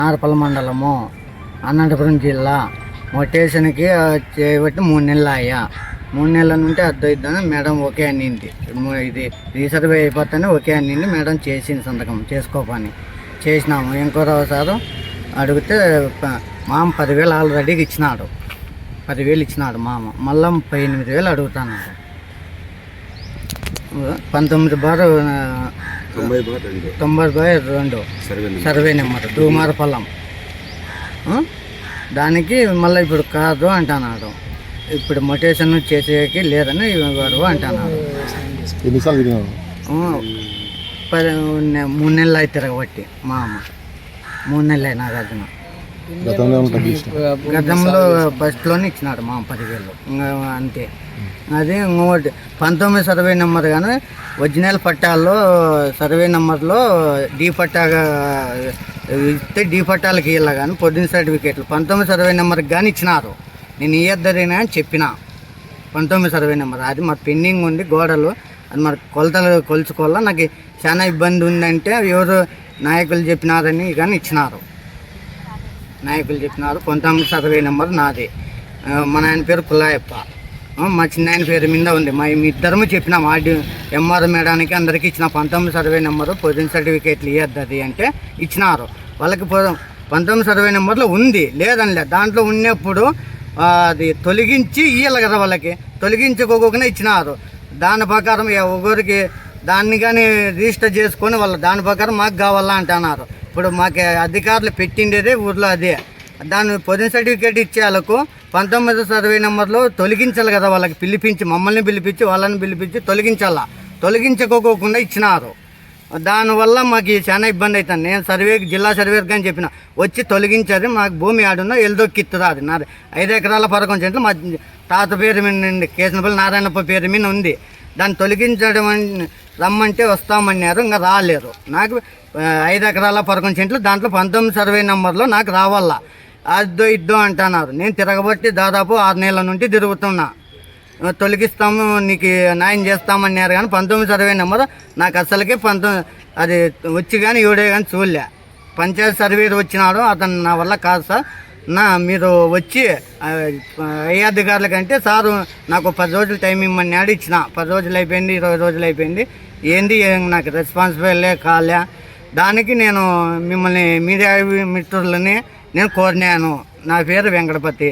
నార్పల్ మండలము అనంతపురం జిల్లా స్టేషన్కి చేయబట్టి 3 నెలలు అయ్యా. 3 నెలల నుండి అర్థం మేడం ఓకే అనింది. ఇది రీసర్వే అయిపోతానే ఓకే అనింది. మేడం చేసింది, సంతకం చేసుకోపని చేసినాము. ఇంకోసారి అడిగితే మామ 10,000 ఆల్రెడీకి ఇచ్చినాడు. 10,000 ఇచ్చినాడు మామ. మళ్ళీ 38,000 అడుగుతున్నాడు. 19/90/2 సర్వే నెంబర్ దూమారపల్లం. దానికి మళ్ళీ ఇప్పుడు కాదు అంటున్నాడు. ఇప్పుడు మొటేషన్ చేసేకి లేదని వాడు అంటున్నాడు. 3 నెలలు అయితే తిరగబట్టి మా అమ్మ 3 నెలలు అయినా గజన గతంలో ఫస్ట్లోనే ఇచ్చినాడు మా 10,000 ఇంకా అంతే. అది ఇంకోటి 19 సర్వే నెంబర్ కానీ ఒరిజినల్ పట్టాల్లో సర్వే నెంబర్లో డీ పట్టాగా ఇస్తే డీ పట్టాలకి ఇవ్వాలి కానీ పొద్దున్న సర్టిఫికేట్లు 19 సర్వే నెంబర్కి కానీ ఇచ్చినారు. నేను ఇయ్యద్దరేనా అని చెప్పిన. 19 సర్వే నెంబర్ అది మాకు పెండింగ్ ఉంది. గోడలు అది మరి కొలతలు కొలుచుకోవాలా. నాకు చాలా ఇబ్బంది ఉందంటే ఎవరు నాయకులు చెప్పినారని కానీ ఇచ్చినారు. నాయకులు చెప్పినారు. 19 సర్వే నెంబర్ నాది. మా నాయన పేరు పుల్లాయప్ప, మా చిన్నాయన పేరు మీద ఉంది. మా ఇద్దరము చెప్పినాం. ఎంఆర్ మేడానికి అందరికీ ఇచ్చిన 19 సర్వే నెంబరు పొజిషన్ సర్టిఫికేట్లు ఇవ్వద్దు అంటే ఇచ్చినారు. వాళ్ళకి 19 సర్వే నెంబర్లో ఉంది లేదనిలే. దాంట్లో ఉన్నప్పుడు అది తొలగించి ఇవ్వాలి కదా వాళ్ళకి. తొలగించుకోకుండా ఇచ్చినారు. దాని ప్రకారం ఒకరికి దాన్ని కానీ రిజిస్టర్ చేసుకొని వాళ్ళు దాని ప్రకారం మాకు కావాలా అంటున్నారు. ఇప్పుడు మాకు అధికారులు పెట్టిండేదే ఊర్లో అదే. దాని పొజిషన్ సర్టిఫికేట్ ఇచ్చే వాళ్ళకు 19 సర్వే నెంబర్లో తొలగించాలి కదా. వాళ్ళకి పిలిపించి మమ్మల్ని పిలిపించి వాళ్ళని పిలిపించి తొలగించాలా. తొలగించుకోకుండా ఇచ్చినారు. దానివల్ల మాకు చాలా ఇబ్బంది అవుతుంది. నేను జిల్లా సర్వేకి కానీ చెప్పిన వచ్చి తొలగించేది. మాకు భూమి ఆడున్నా ఎల్దొక్కిస్తుంది. అది నాది 5 ఎకరాల 11 సెంట్లు మా తాత పేరు మీద ఉంది. కేసనపల్లి నారాయణప్ప పేరు మీద ఉంది. దాన్ని తొలగించడం రమ్మంటే వస్తామన్నారు. ఇంకా రాలేరు. నాకు 5 ఎకరాల 11 సెంట్లు దాంట్లో 19 సర్వే నెంబర్లో నాకు రావాలా. అద్దో ఇద్దో అంటున్నారు. నేను తిరగబట్టి దాదాపు 6 నెలల నుండి తిరుగుతున్నా. తొలగిస్తాము నీకు న్యాయం చేస్తామన్నారు కానీ 19 సర్వే నెంబర్ నాకు అసలుకే అది వచ్చి కానీ ఎవడే కానీ చూడలే. పంచాయతీ సర్వేర్ వచ్చినాడు. అతను నా వల్ల కాదు సార్, మీరు వచ్చి అధికారుల కంటే సారు నాకు 10 రోజులు టైం ఇమ్మన్నాడు. ఇచ్చిన 10 రోజులు అయిపోయింది, 20 రోజులు అయిపోయింది. ఏంది నాకు రెస్పాన్సిబుల్ కాలే. దానికి నేను మిమ్మల్ని మీడియా మిత్రులని నేను కోరినాను. నా పేరు వెంకటపతి.